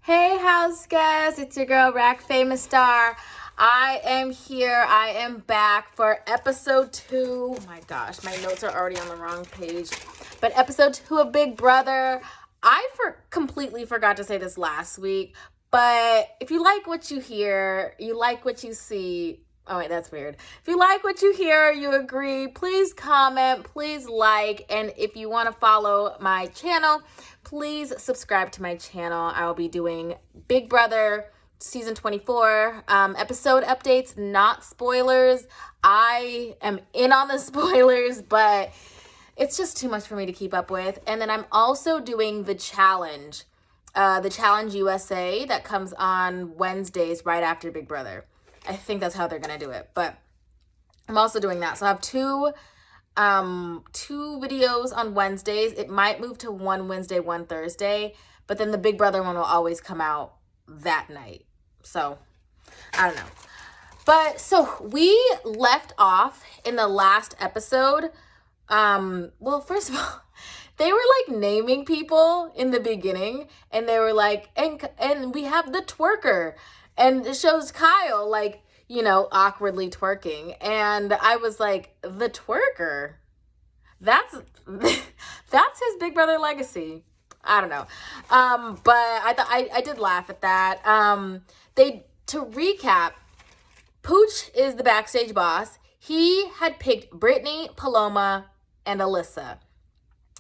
Hey house guests, it's your girl Rack Famous Star. I am here. I am back for episode 2. Oh my gosh, my notes are already on the wrong page. But episode 2 of Big Brother. I completely forgot to say this last week, but if you like what you hear, you like what you see. Oh wait, that's weird. If you like what you hear, you agree, please comment, please like, and if you want to follow my channel, please subscribe to my channel. I will be doing Big Brother season 24 episode updates, not spoilers. I am in on the spoilers, but it's just too much for me to keep up with. And then I'm also doing the challenge USA that comes on Wednesdays right after Big Brother. I think that's how they're gonna do it, but I'm also doing that. So I have two videos on Wednesdays. It might move to one Wednesday, one Thursday, but then the Big Brother one will always come out that night. So I don't know. But so we left off in the last episode. Well, first of all, they were like naming people in the beginning, and they were like, and we have the twerker, and it shows Kyle like, awkwardly twerking, and I was like, the twerker, that's his Big Brother legacy. I don't know, but I did laugh at that. To recap, Pooch is the backstage boss. He had picked Brittany, Paloma, and Alyssa.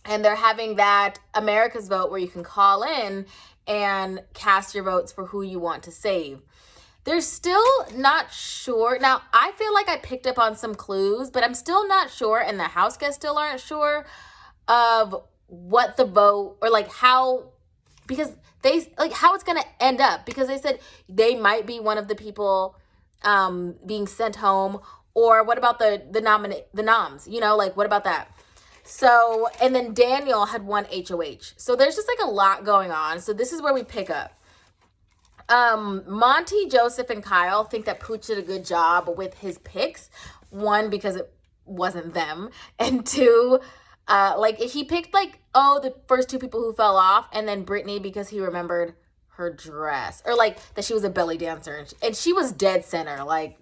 And they're having that America's Vote where you can call in and cast your votes for who you want to save. They're still not sure. Now, I feel like I picked up on some clues, but I'm still not sure, and the house guests still aren't sure of what the vote, or like how, because they, like how it's going to end up, because they said they might be one of the people being sent home, or what about the noms, like what about that? So, and then Daniel had won HOH. So there's just like a lot going on. So this is where we pick up. Monty, Joseph, and Kyle think that Pooch did a good job with his picks. One, because it wasn't them. And two, he picked the first two people who fell off, and then Brittany because he remembered her dress, or like that she was a belly dancer, and she was dead center. Like,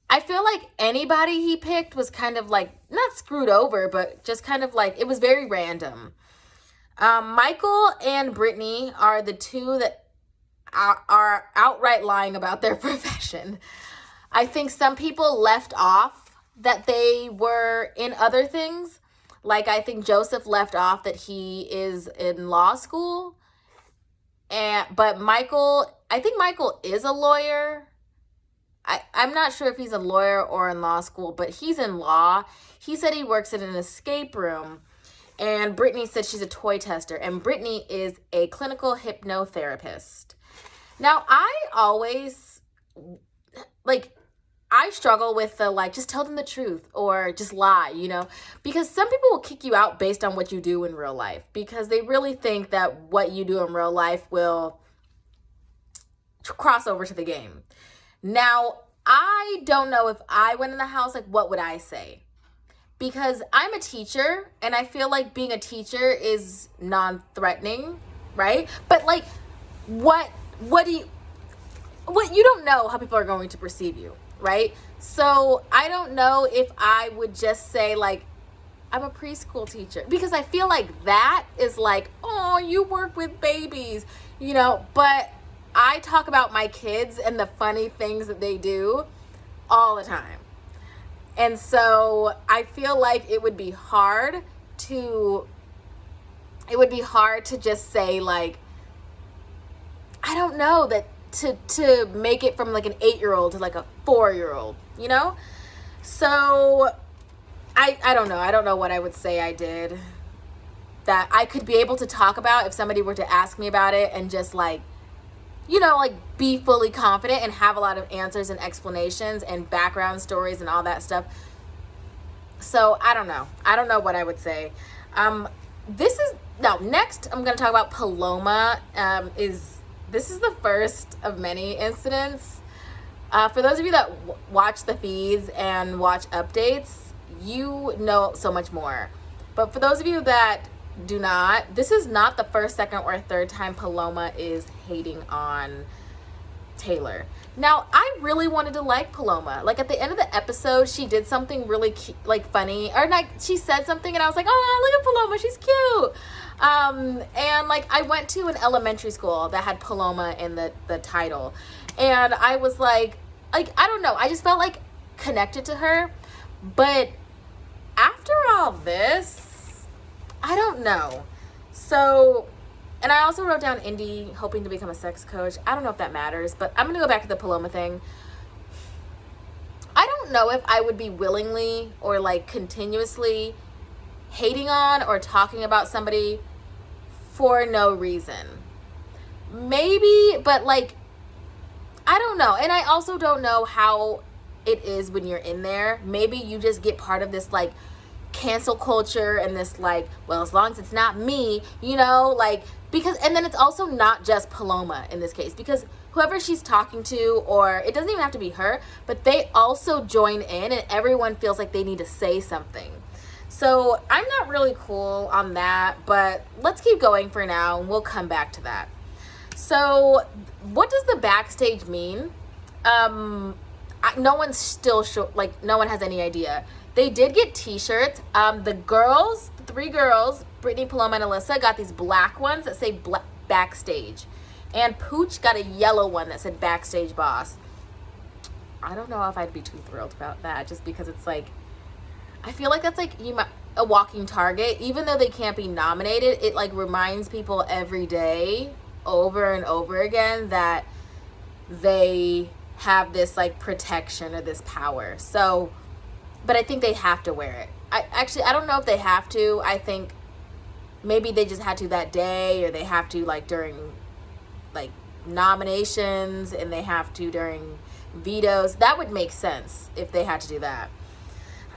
I feel like anybody he picked was kind of like, not screwed over, but just kind of like, it was very random. Michael and Brittany are the two that are outright lying about their profession. I think some people left off that they were in other things. Like, I think Joseph left off that he is in law school. But I think Michael is a lawyer. I'm not sure if he's a lawyer or in law school, but he's in law. He said he works in an escape room. And Brittany said she's a toy tester. And Brittany is a clinical hypnotherapist. Now, I always, I struggle with the, just tell them the truth or just lie, because some people will kick you out based on what you do in real life, because they really think that what you do in real life will cross over to the game. Now, I don't know if I went in the house, what would I say? Because I'm a teacher, and I feel like being a teacher is non-threatening, right? But what you don't know how people are going to perceive you, right? So I don't know if I would just say I'm a preschool teacher, because I feel like that is oh, you work with babies, but I talk about my kids and the funny things that they do all the time. And so I feel like it would be hard to just say I don't know, that to make it from an 8-year-old to a 4-year-old, So I don't know. I don't know what I would say I did that I could be able to talk about if somebody were to ask me about it, and just be fully confident and have a lot of answers and explanations and background stories and all that stuff. So I don't know. I don't know what I would say. Next I'm going to talk about Paloma. This is the first of many incidents. For those of you that watch the feeds and watch updates, you know so much more. But for those of you that do not. This is not the first, second, or third time Paloma is hating on Taylor. Now, I really wanted to like Paloma. Like, at the end of the episode, she did something really like funny, or like she said something and I was like, oh, look at Paloma, she's cute. And like, I went to an elementary school that had Paloma in the title, and I was like I don't know, I just felt like connected to her. But after all this, I don't know. So, and I also wrote down Indy hoping to become a sex coach. I don't know if that matters, but I'm going to go back to the Paloma thing. I don't know if I would be willingly or like continuously hating on or talking about somebody for no reason. Maybe, but like, I don't know. And I also don't know how it is when you're in there. Maybe you just get part of this like cancel culture and this like, well, as long as it's not me, you know, like, because, and then it's also not just Paloma in this case, because whoever she's talking to, or it doesn't even have to be her, but they also join in and everyone feels like they need to say something. So I'm not really cool on that, but let's keep going for now and we'll come back to that. So what does the backstage mean? No one's still sure, like no one has any idea. They did get t-shirts. The girls, the three girls, Brittany, Paloma, and Alyssa, got these black ones that say backstage. And Pooch got a yellow one that said backstage boss. I don't know if I'd be too thrilled about that, just because it's like, I feel like that's like a walking target. Even though they can't be nominated, it like reminds people every day over and over again that they have this like protection or this power. So, but I think they have to wear it. I don't know if they have to. I think maybe they just had to that day, or they have to like during like nominations, and they have to during vetoes. That would make sense if they had to do that.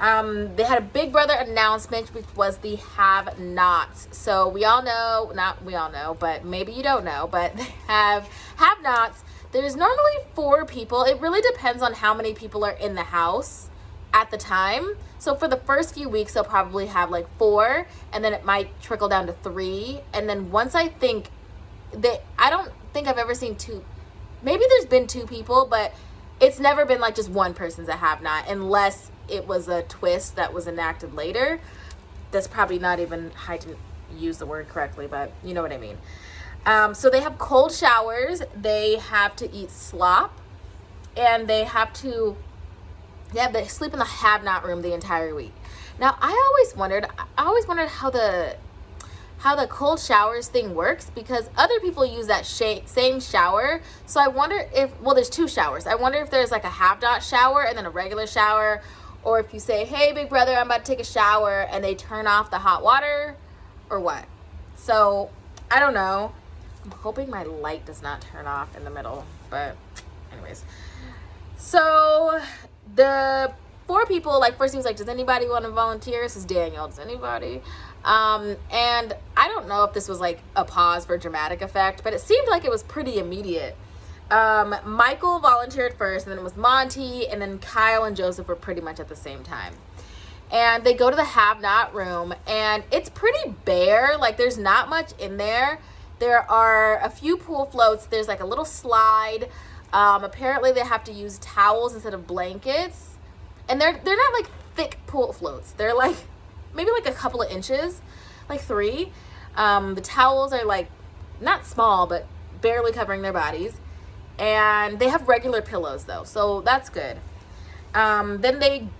They had a Big Brother announcement, which was the have-nots. So we all know, not we all know, but maybe you don't know, but they have-nots. There's normally 4 people. It really depends on how many people are in the house at the time. So for the first few weeks, they'll probably have like 4, and then it might trickle down to 3. And then once I don't think I've ever seen 2. Maybe there's been 2 people, but it's never been like just one person's a have-not, unless it was a twist that was enacted later. That's probably not even, I didn't use the word correctly, but you know what I mean. So they have cold showers, they have to eat slop, and they sleep in the have-not room the entire week. Now, I always wondered how the cold showers thing works, because other people use that same shower. So I wonder there's 2 showers. I wonder if there's like a have-not shower and then a regular shower, or if you say, hey, Big Brother, I'm about to take a shower, and they turn off the hot water, or what. So I don't know. I'm hoping my light does not turn off in the middle, but anyways. So the 4 people, like, first he was like, does anybody want to volunteer? This is Daniel. Does anybody? And I don't know if this was like a pause for dramatic effect, but it seemed like it was pretty immediate. Michael volunteered first, and then it was Monty, and then Kyle and Joseph were pretty much at the same time. And they go to the have-not room, and it's pretty bare. Like, there's not much in there. There are a few pool floats. There's like a little slide. Apparently they have to use towels instead of blankets. And they're not like thick pool floats. They're like maybe like a couple of inches, like 3. The towels are like not small, but barely covering their bodies. And they have regular pillows though, so that's good. Then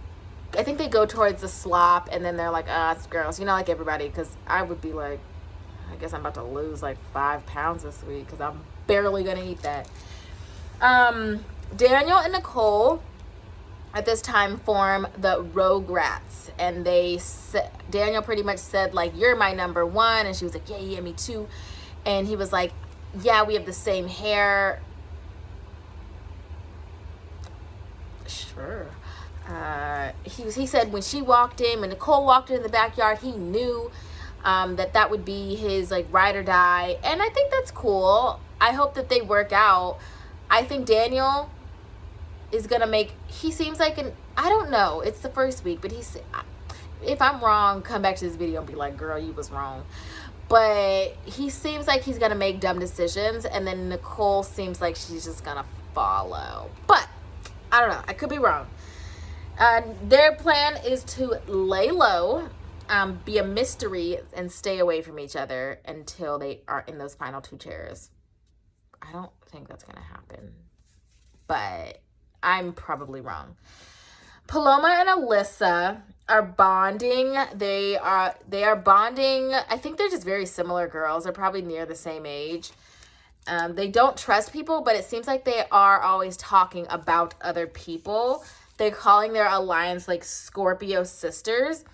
I think they go towards the slop, and then they're like, it's gross, you know, like everybody, because I would be like, I guess I'm about to lose like 5 pounds this week because I'm barely gonna eat that. Daniel and Nicole at this time form the Rugrats, and Daniel pretty much said like, you're my number 1, and she was like, yeah, me too. And he was like, yeah, we have the same hair. Sure. He said when she walked in, when Nicole walked in the backyard, he knew that would be his like ride or die. And I think that's cool. I hope that they work out. I think Daniel is gonna he seems like I don't know, it's the first week, but if I'm wrong, come back to this video and be like, girl, you was wrong. But he seems like he's going to make dumb decisions. And then Nicole seems like she's just going to follow. But I don't know. I could be wrong. Their plan is to lay low, be a mystery, and stay away from each other until they are in those final 2 chairs. I don't think that's going to happen. But I'm probably wrong. Paloma and Alyssa are bonding. They are bonding. I think they're just very similar girls. They're probably near the same age. They don't trust people, but it seems like they are always talking about other people. They're calling their alliance like Scorpio sisters.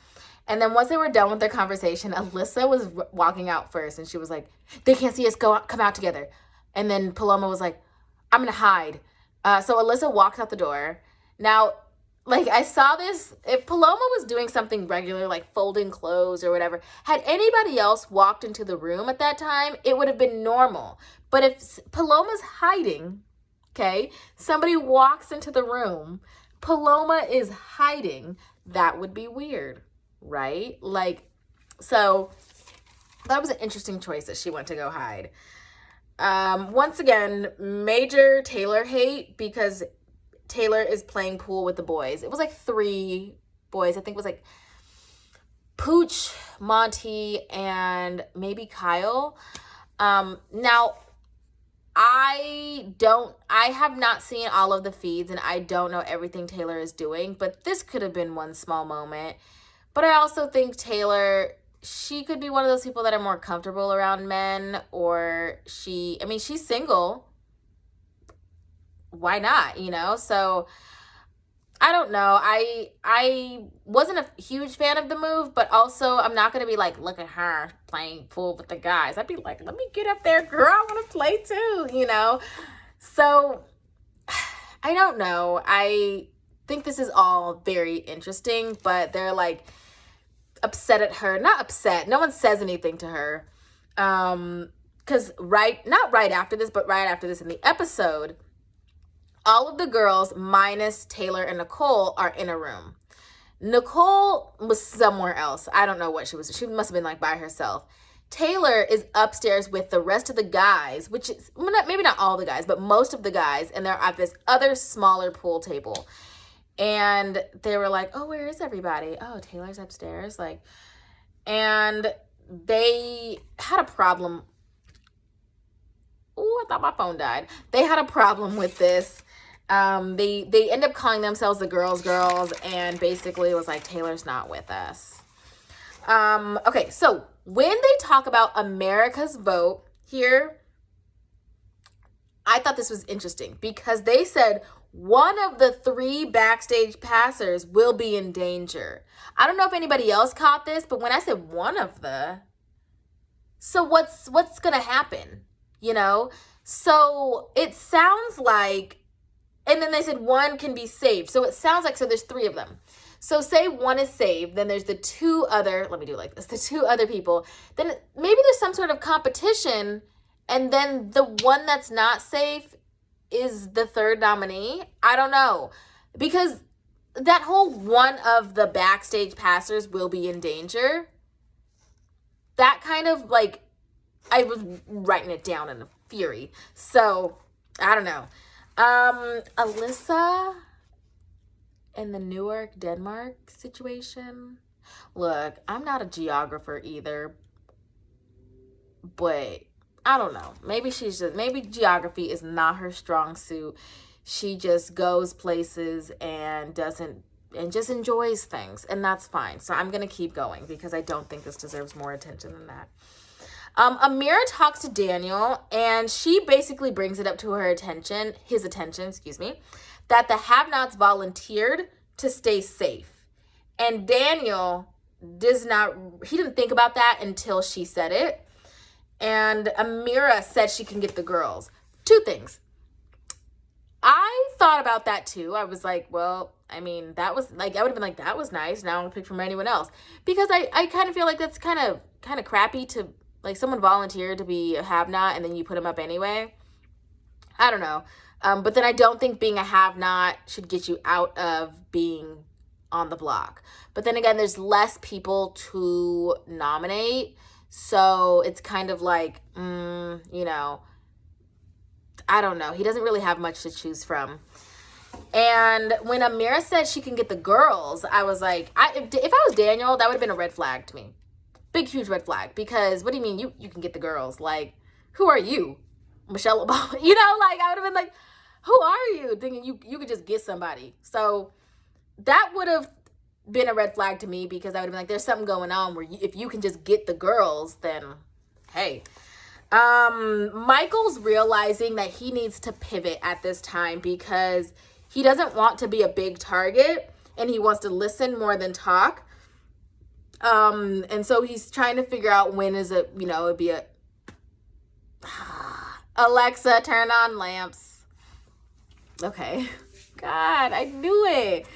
And then once they were done with their conversation, Alyssa was walking out first, and she was like, they can't see us come out together. And then Paloma was like, I'm going to hide. So Alyssa walked out the door. Now, like, I saw this, if Paloma was doing something regular, like folding clothes or whatever, had anybody else walked into the room at that time, it would have been normal. But if Paloma's hiding, okay, somebody walks into the room, Paloma is hiding, that would be weird, right? Like, so that was an interesting choice that she went to go hide. Once again, major Taylor hate because Taylor is playing pool with the boys. It was like 3 boys. I think it was like Pooch, Monty, and maybe Kyle. Now, I have not seen all of the feeds, and I don't know everything Taylor is doing, but this could have been one small moment. But I also think Taylor, she could be one of those people that are more comfortable around men, or she's single. Why not, you know? So I don't know. I wasn't a huge fan of the move, but also I'm not going to be like, look at her playing pool with the guys. I'd be like, let me get up there, girl. I want to play too, you know? So I don't know. I think this is all very interesting, but they're like upset at her. Not upset. No one says anything to her. Because not right after this, but right after this in the episode, all of the girls minus Taylor and Nicole are in a room. Nicole was somewhere else. I don't know what she was. She must have been like by herself. Taylor is upstairs with the rest of the guys, which is maybe not all the guys, but most of the guys. And they're at this other smaller pool table. And they were like, oh, where is everybody? Oh, Taylor's upstairs. Like, and they had a problem. Oh, I thought my phone died. They had a problem with this. They end up calling themselves the girls, and basically it was like, Taylor's not with us. Okay, so when they talk about America's vote here, I thought this was interesting because they said one of the 3 backstage passers will be in danger. I don't know if anybody else caught this, but when I said one of the, so what's gonna happen? You know? So it sounds like, and then they said one can be saved. So it sounds like, so there's 3 of them. So say one is saved, then there's the 2 other, let me do it like this, the 2 other people. Then maybe there's some sort of competition, and then the one that's not safe is the 3rd nominee. I don't know. Because that whole one of the backstage passers will be in danger, that kind of like, I was writing it down in a fury. So, I don't know. Alyssa and the Newark, Denmark situation. Look, I'm not a geographer either, but I don't know. Maybe geography is not her strong suit. She just goes places and just enjoys things, and that's fine. So I'm going to keep going because I don't think this deserves more attention than that. Amira talks to Daniel, and she basically brings it up to his attention, that the have-nots volunteered to stay safe. And Daniel didn't think about that until she said it. And Amira said she can get the girls. 2 things. I thought about that too. I was like, well, I mean, that was like, I would have been like, that was nice. Now I'll pick from anyone else. Because I kind of feel like that's kind of crappy to, like, someone volunteered to be a have-not and then you put them up anyway. I don't know. But then I don't think being a have-not should get you out of being on the block. But then again, there's less people to nominate. So it's kind of like, you know, I don't know. He doesn't really have much to choose from. And when Amira said she can get the girls, I was like, if I was Daniel, that would have been a red flag to me. Big, huge red flag. Because what do you mean you can get the girls? Like, who are you? Michelle Obama? You know, like, I would have been like, who are you? Thinking you could just get somebody. So that would have been a red flag to me, because I would have been like, there's something going on where if you can just get the girls, then hey. Michael's realizing that he needs to pivot at this time because he doesn't want to be a big target and he wants to listen more than talk. And so he's trying to figure out when is it, you know, it'd be a Alexa, turn on lamps. Okay. God, I knew it.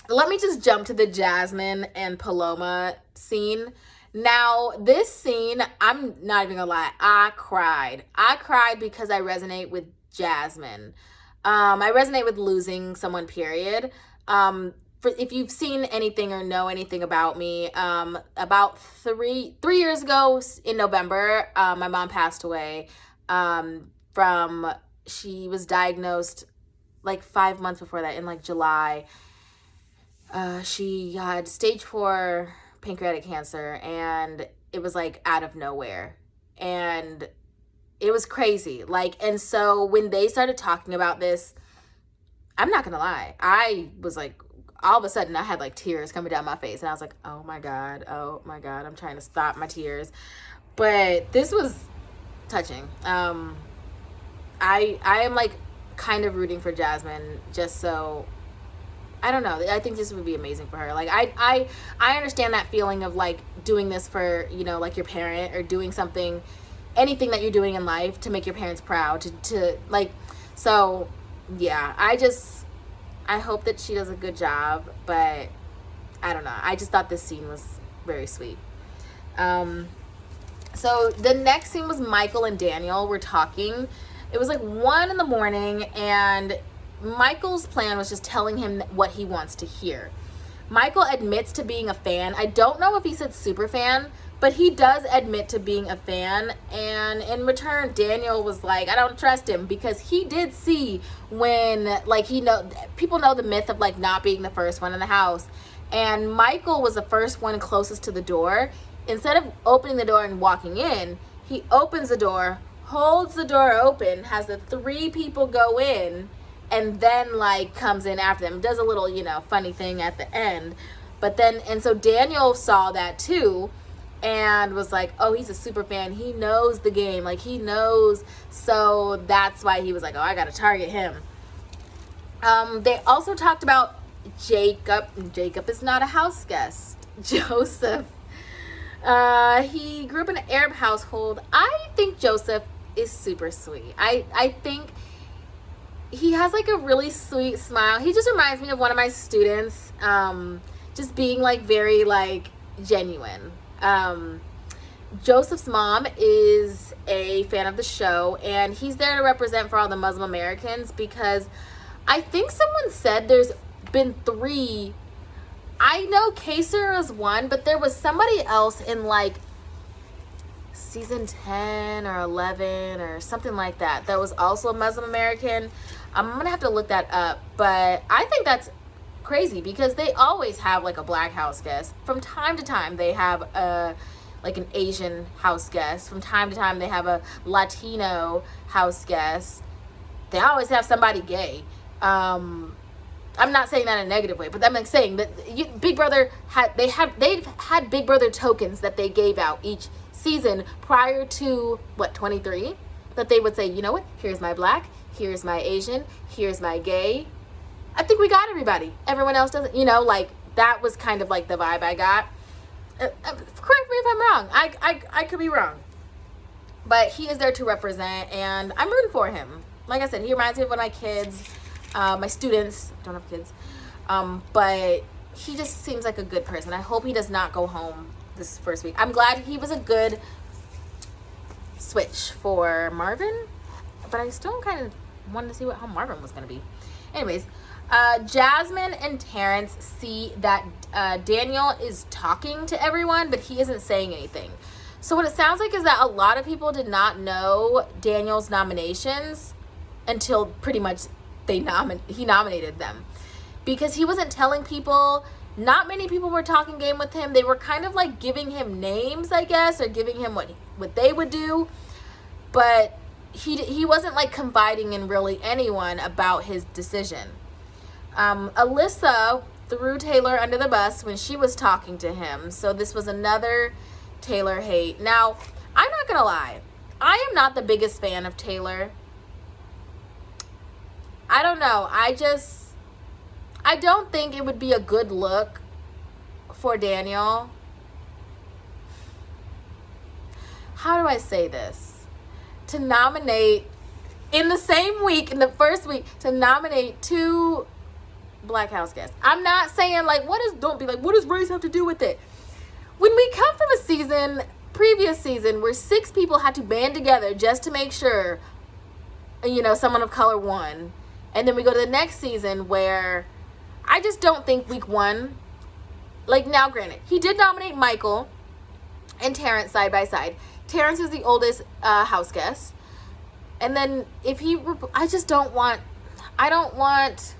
Let me just jump to the Jasmine and Paloma scene. Now, this scene, I'm not even gonna lie, I cried. I cried because I resonate with Jasmine. I resonate with losing someone, period. If you've seen anything or know anything about me, about three years ago in November, my mom passed away she was diagnosed like 5 months before that, in like July. She had stage 4 pancreatic cancer, and it was like out of nowhere, and it was crazy. Like, and so when they started talking about this, I'm not gonna lie, I was like, all of a sudden I had like tears coming down my face, and I was like, oh my god, I'm trying to stop my tears. But this was touching. I am like kind of rooting for Jasmine, just so, I don't know. I think this would be amazing for her. Like, I understand that feeling of like doing this for, you know, like your parent, or doing something, anything that you're doing in life to make your parents proud, to like, so yeah, I hope that she does a good job, but I don't know. I just thought this scene was very sweet. So the next scene was Michael and Daniel were talking. It was like 1 a.m, and Michael's plan was just telling him what he wants to hear. Michael admits to being a fan. I don't know if he said super fan, but he does admit to being a fan. And in return, Daniel was like, I don't trust him, because he did see when, like, people know the myth of like not being the first one in the house. And Michael was the first one closest to the door. Instead of opening the door and walking in, he opens the door, holds the door open, has the 3 people go in, and then like comes in after them, does a little, you know, funny thing at the end. But then, and so Daniel saw that too, and was like, oh, he's a super fan, he knows the game, like he knows. So that's why he was like, oh, I gotta target him. They also talked about Jacob is not a house guest. Joseph, he grew up in an Arab household. I think Joseph is super sweet. I think he has like a really sweet smile. He just reminds me of one of my students, just being like very like genuine. Joseph's mom is a fan of the show, and he's there to represent for all the Muslim Americans, because I think someone said there's been 3. I know Kaser is one, but there was somebody else in like season 10 or 11 or something like that that was also a Muslim American. I'm gonna have to look that up, but I think that's crazy, because they always have like a black house guest. From time to time they have like an Asian house guest. From time to time they have a Latino house guest. They always have somebody gay. I'm not saying that in a negative way, but I'm like saying that Big Brother they've had Big Brother tokens that they gave out each season prior to 23, that they would say, you know what, here's my black, here's my Asian, here's my gay. I think we got everybody. Everyone else doesn't, you know, like that was kind of like the vibe I got. Correct me if I'm wrong. I could be wrong, but he is there to represent, and I'm rooting for him. Like I said, he reminds me of one of my kids. My students, don't have kids, but he just seems like a good person. I hope he does not go home this first week. I'm glad he was a good switch for Marvin, but I still kind of wanted to see how Marvin was going to be. Anyways, Jasmine and Terrence see that Daniel is talking to everyone, but he isn't saying anything. So what it sounds like is that a lot of people did not know Daniel's nominations until pretty much he nominated them, because he wasn't telling people. Not many people were talking game with him. They were kind of like giving him names, I guess, or giving him what they would do, but he wasn't like confiding in really anyone about his decision. Alyssa threw Taylor under the bus when she was talking to him, so this was another Taylor hate. Now, I'm not gonna lie, I am not the biggest fan of Taylor. I don't know, I don't think it would be a good look for Daniel. How do I say this? To nominate in the same week, in the first week, to nominate 2 Black House guests. I'm not saying like, don't be like, what does race have to do with it? When we come from a previous season, where 6 people had to band together just to make sure, someone of color won. And then we go to the next season where I just don't think week 1, like, now granted, he did nominate Michael and Terrence side by side. Terrence is the oldest house guest. And then I don't want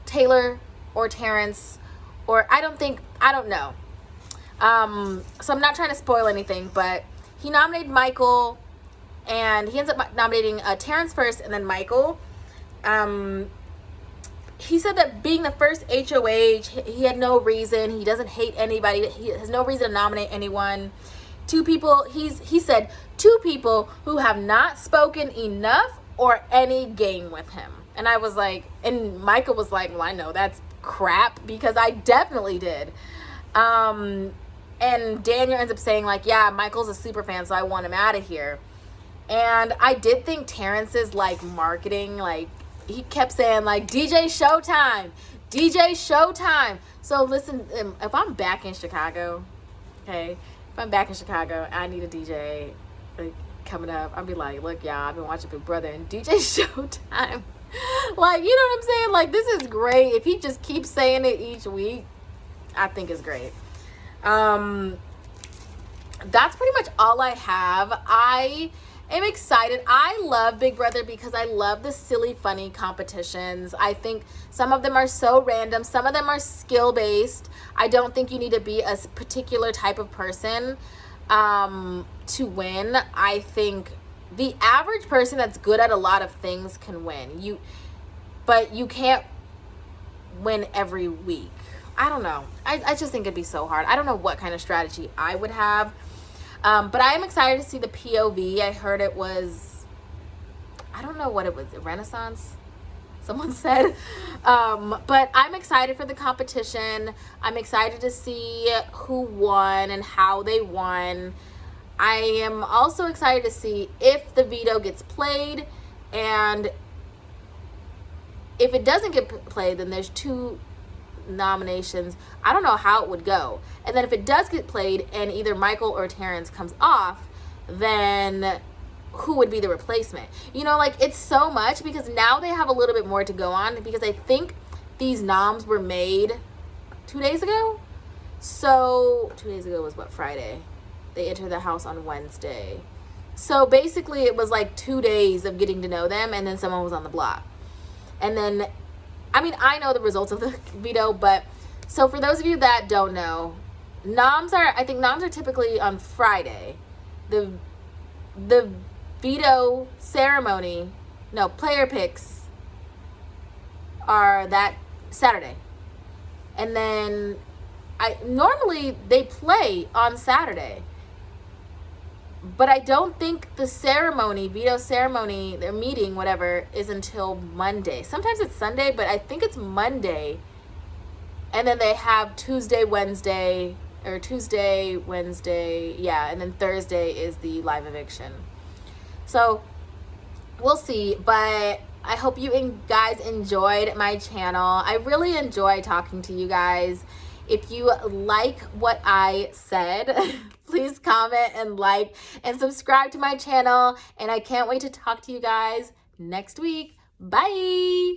Taylor or Terrence, or I don't know. So I'm not trying to spoil anything, but he nominated Michael, and he ends up nominating Terrence first and then Michael. He said that being the first HOH, he had no reason. He doesn't hate anybody. He has no reason to nominate anyone. 2 people, he said 2 people who have not spoken enough or any game with him. And I was like, and Michael was like, well, I know that's crap, because I definitely did. And Daniel ends up saying like, yeah, Michael's a super fan, so I want him out of here. And I did think Terrence's like marketing, like, he kept saying like, DJ Showtime, DJ Showtime. So listen, if I'm back in Chicago, okay, if I'm back in Chicago, I need a DJ like coming up. I'll be like, look, y'all, I've been watching Big Brother and DJ Showtime. Like, you know what I'm saying? Like, this is great. If he just keeps saying it each week, I think it's great. That's pretty much all I have. I am excited. I love Big Brother because I love the silly, funny competitions. I think some of them are so random. Some of them are skill-based. I don't think you need to be a particular type of person to win. I think the average person that's good at a lot of things can win. But you can't win every week. I don't know. I just think it'd be so hard. I don't know what kind of strategy I would have. But I am excited to see the POV. I heard it was, I don't know what it was, Renaissance, someone said. But I'm excited for the competition. I'm excited to see who won and how they won. I am also excited to see if the veto gets played, and if it doesn't get played, then there's 2 nominations. I don't know how it would go. And then if it does get played and either Michael or Terrence comes off, then who would be the replacement? Like, it's so much, because now they have a little bit more to go on, because I think these noms were made 2 days ago. So 2 days ago was what, Friday? They entered the house on Wednesday. So basically it was like 2 days of getting to know them, and then someone was on the block. And then, I know the results of the veto, but so for those of you that don't know, I think noms are typically on Friday. The veto ceremony, player picks are that Saturday. And then normally they play on Saturday. But I don't think the veto ceremony, their meeting, whatever, is until Monday. Sometimes it's Sunday, but I think it's Monday. And then they have Tuesday, Wednesday, yeah, and then Thursday is the live eviction. So we'll see, but I hope you guys enjoyed my channel. I really enjoy talking to you guys. If you like what I said, please comment and like and subscribe to my channel. And I can't wait to talk to you guys next week. Bye.